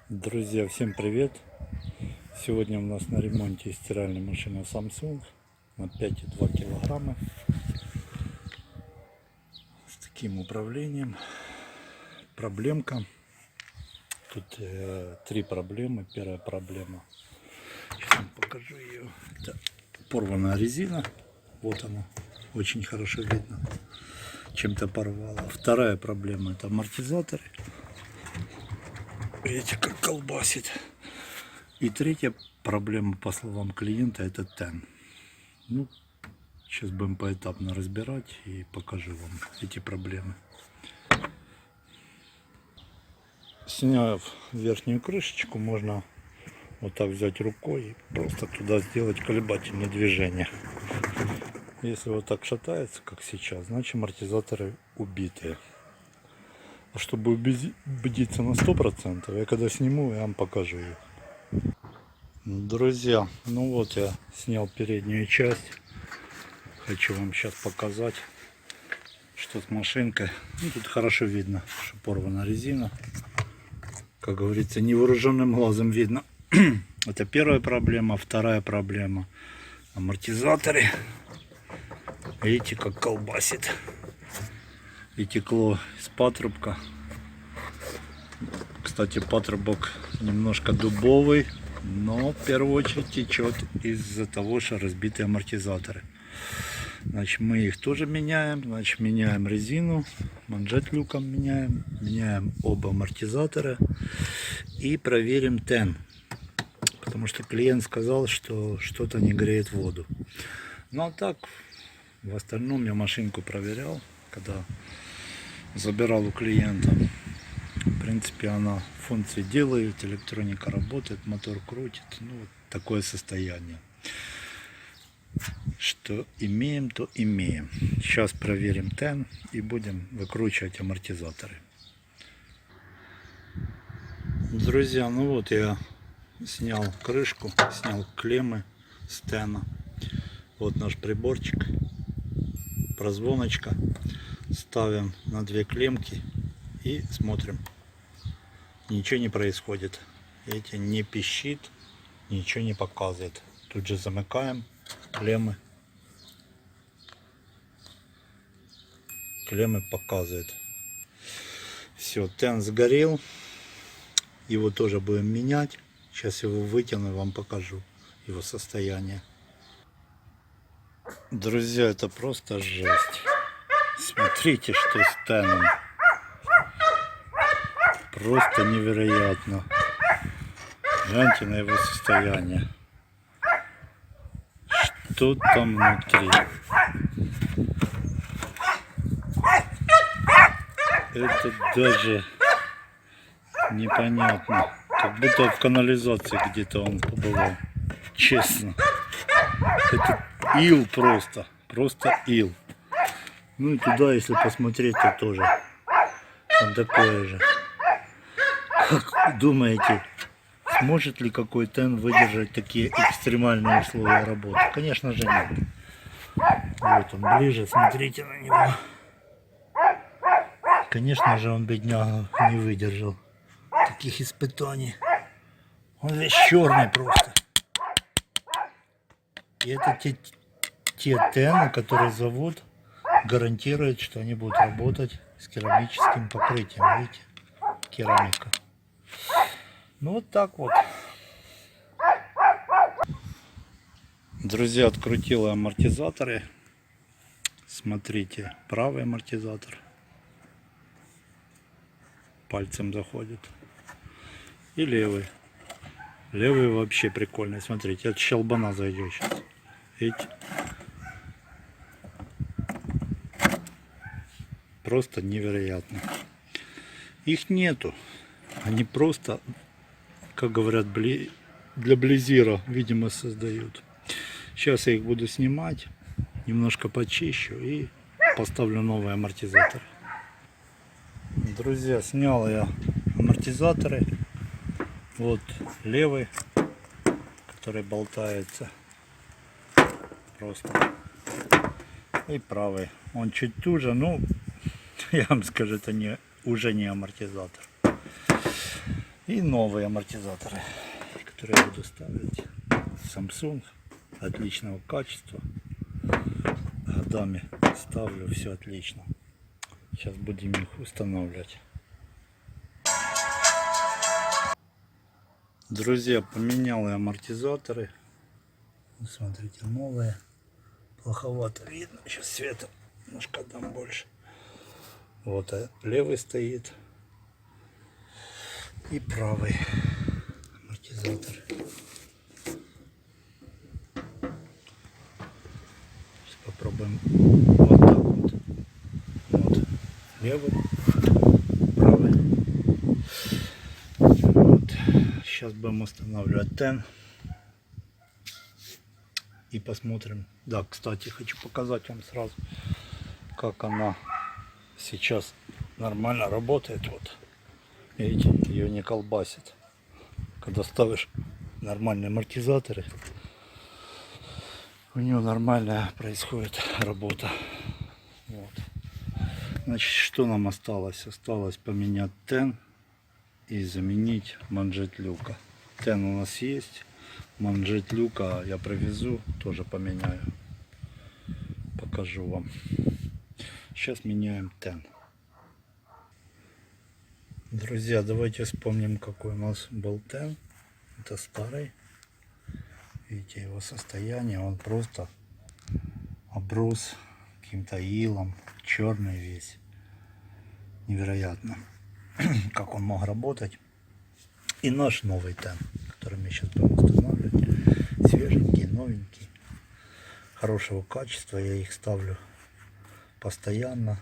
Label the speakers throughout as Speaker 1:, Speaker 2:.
Speaker 1: Друзья, всем привет! Сегодня у нас на ремонте стиральная машина Samsung на 5,2 килограмма с таким управлением. Проблемка. Тут три проблемы. Первая проблема. Сейчас вам покажу ее. Это порванная резина. Вот она. Очень хорошо видно. Чем-то порвала. Вторая проблема — это амортизаторы. Видите, как колбасит. И третья проблема, по словам клиента, это тен. Ну, сейчас будем поэтапно разбирать и покажу вам эти проблемы. Сняв верхнюю крышечку, можно вот так взять рукой и просто туда сделать колебательное движение. Если вот так шатается, как сейчас, значит амортизаторы убитые. А чтобы убедиться на 100%, я когда сниму, я вам покажу их. Друзья, ну вот я снял переднюю часть. Хочу вам сейчас показать, что с машинкой. Ну, тут хорошо видно, что порвана резина. Как говорится, невооруженным глазом видно. Это первая проблема. Вторая проблема — амортизаторы. Видите, как колбасит. И текло из патрубка. Кстати, патрубок немножко дубовый, но в первую очередь течет из-за того, что разбитые амортизаторы. Значит, мы их тоже меняем. Значит, меняем резину, манжет люком меняем оба амортизатора и проверим тен. Потому что клиент сказал, что что-то не греет воду. Ну а так, в остальном я машинку проверял, когда забирал у клиента. В принципе, она функции делает, электроника работает, мотор крутит. Ну, вот такое состояние. Что имеем, то имеем. Сейчас проверим тен и будем выкручивать амортизаторы. Друзья, ну вот я снял крышку, снял клеммы с тена. Вот наш приборчик, прозвоночка. Ставим на две клеммки и смотрим. Ничего не происходит. Видите, не пищит, ничего не показывает. Тут же замыкаем клеммы. Клеммы показывает. Все, тен сгорел. Его тоже будем менять. Сейчас его вытяну и вам покажу его состояние. Друзья, это просто жесть. Смотрите, что с теном. Просто невероятно. Гляньте на его состояние. Что там внутри? Это даже непонятно. Как будто в канализации где-то он побывал. Честно. Это ил просто. Просто ил. Ну и туда, если посмотреть, то тоже там такое же. Как думаете, сможет ли какой тен выдержать такие экстремальные условия работы? Конечно же нет. Вот он ближе, смотрите на него. Конечно же он, бедняга, не выдержал таких испытаний. Он весь черный просто. И это те тены, которые завод гарантирует, что они будут работать с керамическим покрытием. Видите? Керамика. Ну вот так вот. Друзья, открутила амортизаторы. Смотрите, правый амортизатор пальцем заходит. И левый. Левый вообще прикольный. Смотрите, от щелбана зайдет сейчас. Видите? Просто невероятно. Их нету. Они просто, как говорят, для близира, видимо, создают. Сейчас я их буду снимать, немножко почищу и поставлю новый амортизатор. Друзья, снял я амортизаторы. Вот левый, который болтается. Просто. И правый. Он чуть туже, но я вам скажу, это уже не амортизатор. И новые амортизаторы, которые я буду ставить. Samsung отличного качества. Годами ставлю, все отлично. Сейчас будем их устанавливать. Друзья, поменял я амортизаторы. Смотрите, новые. Плоховато видно. Сейчас света немножко дам больше. Вот левый стоит. И правый амортизатор. Сейчас попробуем вот так вот. Вот. Левый, правый. Вот. Сейчас будем устанавливать тен. И посмотрим. Да, кстати, хочу показать вам сразу, как она сейчас нормально работает. Вот. Видите, ее не колбасит. Когда ставишь нормальные амортизаторы, у нее нормальная происходит работа. Вот. Значит, что нам осталось? Осталось поменять тен и заменить манжет люка. Тен у нас есть. Манжет люка я привезу, тоже поменяю. Покажу вам. Сейчас меняем тен. Друзья, давайте вспомним, какой у нас был тен. Это старый. Видите его состояние. Он просто оброс каким-то илом. Черный весь. Невероятно, как он мог работать. И наш новый тен, который мы сейчас будем устанавливать. Свеженький, новенький. Хорошего качества. Я их ставлю постоянно.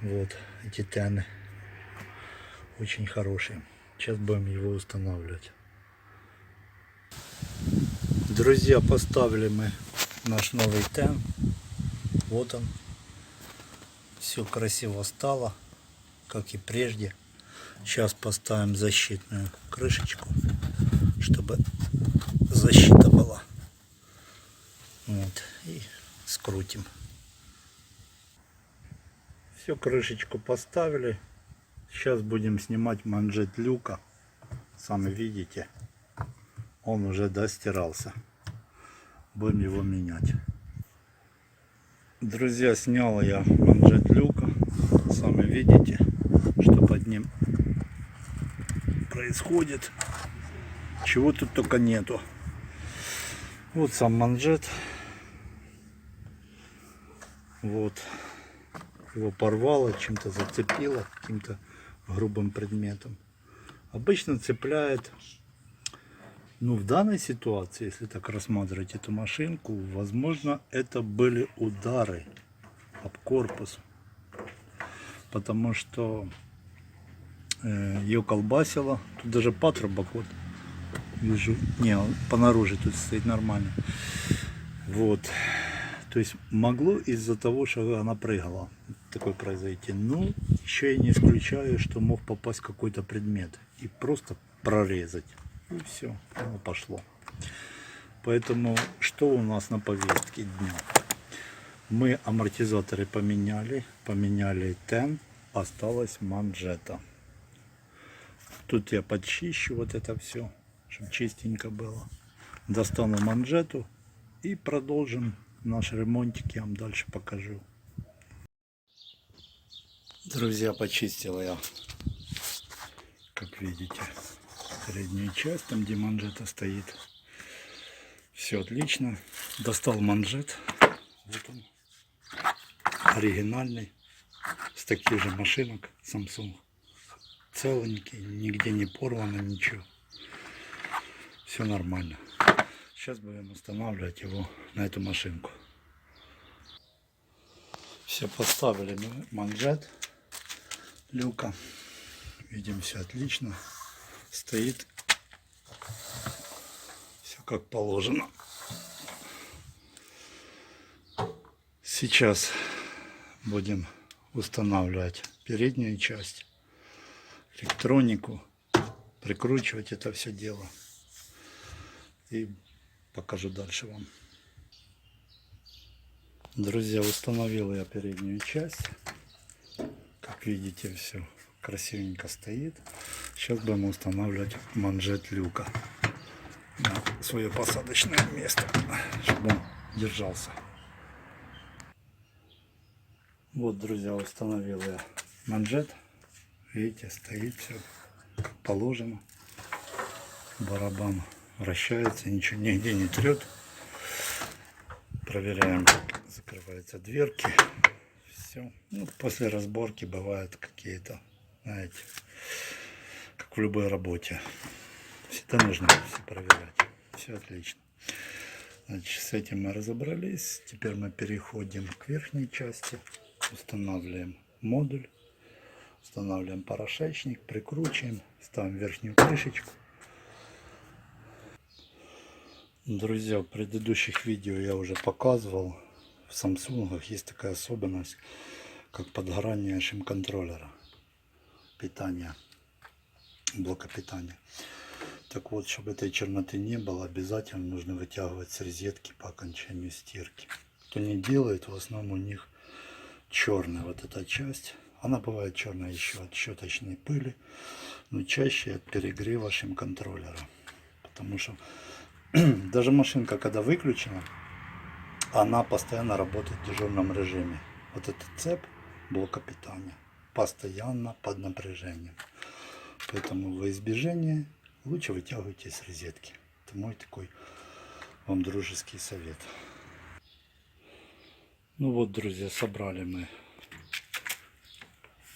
Speaker 1: Вот эти тены. Очень хороший. Сейчас будем его устанавливать. Друзья, поставили мы наш новый тен. Вот он. Все красиво стало, как и прежде. Сейчас поставим защитную крышечку, чтобы защита была. Вот. И скрутим. Все, крышечку поставили. Сейчас будем снимать манжет люка. Сами видите, он уже достирался. Будем его менять. Друзья, снял я манжет люка. Сами видите, что под ним происходит. Чего тут только нету. Вот сам манжет. Вот. Его порвало, чем-то зацепило, каким-то грубым предметом. Обычно цепляет, ну, в данной ситуации, если так рассматривать эту машинку, возможно, это были удары об корпус, потому что ее колбасило. Тут даже патрубок, вот вижу, не, он понаружи тут стоит нормально. Вот. То есть могло из-за того, что она прыгала, такое произойти. Ну, еще я не исключаю, что мог попасть какой-то предмет и просто прорезать. И все, оно пошло. Поэтому что у нас на повестке дня? Мы амортизаторы поменяли, поменяли тен, осталась манжета. Тут я подчищу вот это все, чтобы чистенько было. Достану манжету и продолжим наш ремонтик, я вам дальше покажу. Друзья, почистил я, как видите, переднюю часть, там где манжета стоит. Все отлично. Достал манжет. Вот он. Оригинальный. С таких же машинок Samsung. Целенький, нигде не порвано, ничего. Все нормально. Сейчас будем устанавливать его на эту машинку. Все, поставили мы манжет люка. Видим, все отлично. Стоит. Все как положено. Сейчас будем устанавливать переднюю часть, электронику, прикручивать это все дело. И покажу дальше вам. Друзья, установил я переднюю часть. Как видите, все красивенько стоит. Сейчас будем устанавливать манжет люка на свое посадочное место, чтобы он держался. Вот, друзья, установил я манжет. Видите, стоит все как положено. Барабан вращается, ничего нигде не трет. Проверяем, закрываются дверки. Все. Ну, после разборки бывают какие-то, знаете, как в любой работе. Всегда нужно все проверять. Все отлично. Значит, с этим мы разобрались. Теперь мы переходим к верхней части. Устанавливаем модуль. Устанавливаем порошечник, прикручиваем, ставим верхнюю крышечку. Друзья, в предыдущих видео я уже показывал, в Samsung есть такая особенность, как подгорание шим-контроллера питания, блока питания. Так вот, чтобы этой черноты не было, обязательно нужно вытягивать с розетки по окончанию стирки. Кто не делает, в основном у них черная вот эта часть. Она бывает черная еще от щеточной пыли, но чаще от перегрева шим-контроллера. Потому что даже машинка, когда выключена, она постоянно работает в дежурном режиме. Вот этот цеп блока питания постоянно под напряжением. Поэтому во избежание лучше вытягивайте с розетки. Это мой такой вам дружеский совет. Ну вот, друзья, собрали мы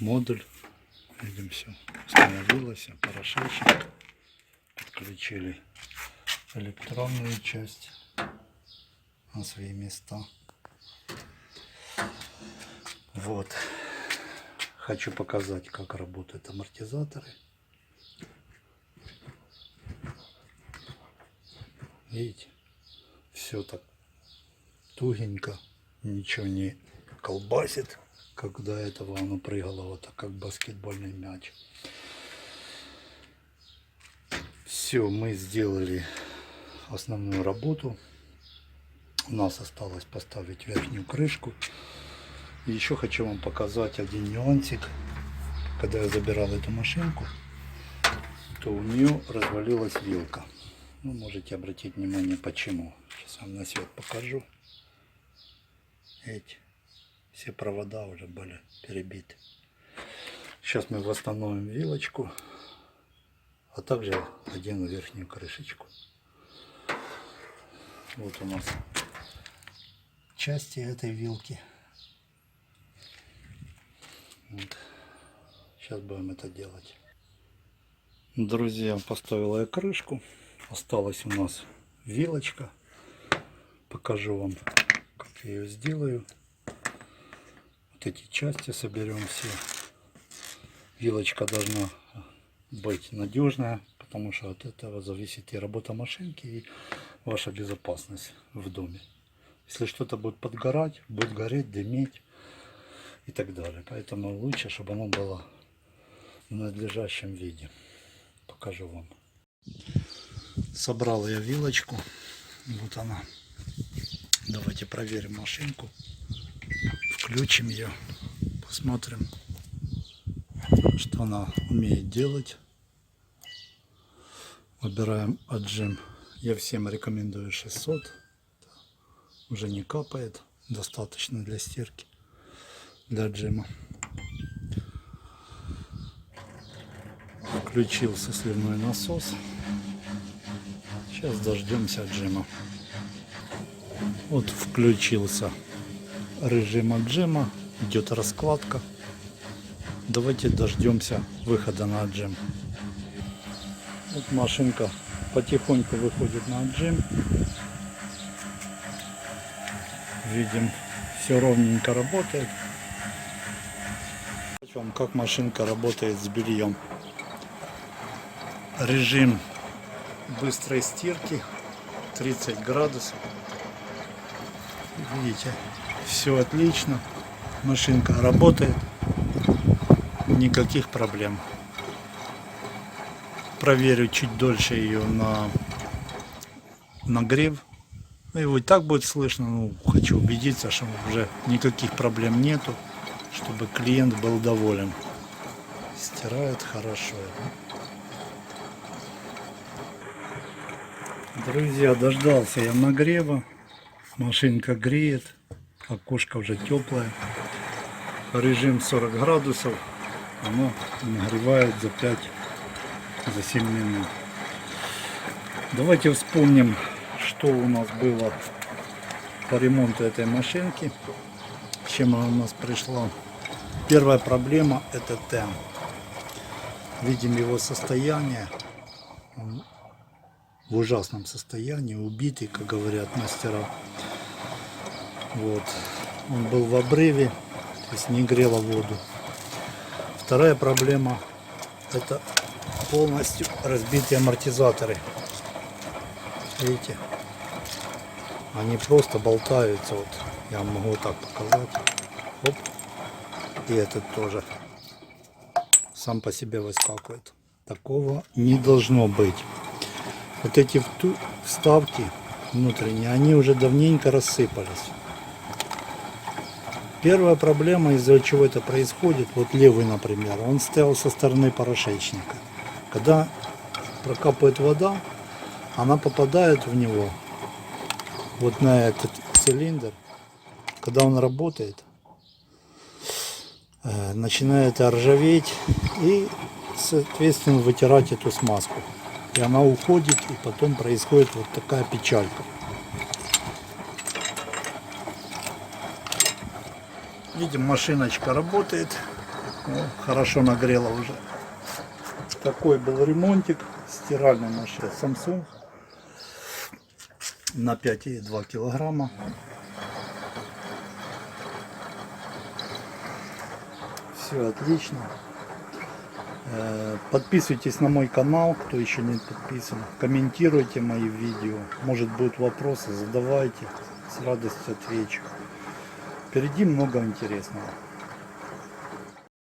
Speaker 1: модуль. Видим, все установилось, порошочек. Подключили электронную часть на свои места. Вот. Хочу показать, как работают амортизаторы. Видите, все так тугенько, ничего не колбасит, как до этого оно прыгало вот так, как баскетбольный мяч. Все, мы сделали основную работу. У нас осталось поставить верхнюю крышку. И еще хочу вам показать один нюансик. Когда я забирал эту машинку, то у нее развалилась вилка. Ну, можете обратить внимание, почему. Сейчас вам на свет покажу. Эти все провода уже были перебиты. Сейчас мы восстановим вилочку, а также одену верхнюю крышечку. Вот у нас части этой вилки. Вот. Сейчас будем это делать. Друзья, поставила я крышку. Осталась у нас вилочка. Покажу вам, как я ее сделаю. Вот эти части соберем все. Вилочка должна быть надежная, потому что от этого зависит и работа машинки, и ваша безопасность в доме. Если что-то будет подгорать, будет гореть, дымить и так далее. Поэтому лучше, чтобы оно было в надлежащем виде. Покажу вам. Собрал я вилочку. Вот она. Давайте проверим машинку. Включим ее. Посмотрим, что она умеет делать. Выбираем отжим. Я всем рекомендую 600. Уже не капает. Достаточно для стирки. Для отжима. Включился сливной насос. Сейчас дождемся отжима. Вот включился режим отжима. Идет раскладка. Давайте дождемся выхода на отжим. Вот машинка потихоньку выходит на отжим. Видим, все ровненько работает. Вам как машинка работает с бельем. Режим быстрой стирки 30 градусов. Видите, все отлично. Машинка работает. Никаких проблем. Проверю чуть дольше ее на нагрев. Его и так будет слышно. Ну, хочу убедиться, что уже никаких проблем нету, чтобы клиент был доволен. Стирает хорошо. Друзья, дождался я нагрева. Машинка греет. Окошко уже теплое. Режим 40 градусов. Оно нагревает за 5-7 минут. Давайте вспомним, что у нас было по ремонту этой машинки. С чем она у нас пришла. Первая проблема — это тен. Видим его состояние. Он в ужасном состоянии, убитый, как говорят мастера. Вот. Он был в обрыве, то есть не грело воду. Вторая проблема — это полностью разбитые амортизаторы. Видите? Они просто болтаются. Вот. Я вам могу вот так показать. Оп. И этот тоже сам по себе выскакивает. Такого не должно быть. Вот эти вставки внутренние, они уже давненько рассыпались. Первая проблема, из-за чего это происходит, вот левый, например, он стоял со стороны порошечника. Когда прокапывает вода, она попадает в него, вот на этот цилиндр. Когда он работает, начинает ржаветь и, соответственно, вытирать эту смазку. И она уходит, и потом происходит вот такая печалька. Видим, машиночка работает. О, хорошо нагрела уже. Такой был ремонтик стиральной машины Samsung на 5,2 килограмма. Все отлично. Подписывайтесь на мой канал, кто еще не подписан. Комментируйте мои видео. Может, будут вопросы, задавайте. С радостью отвечу. Впереди много интересного.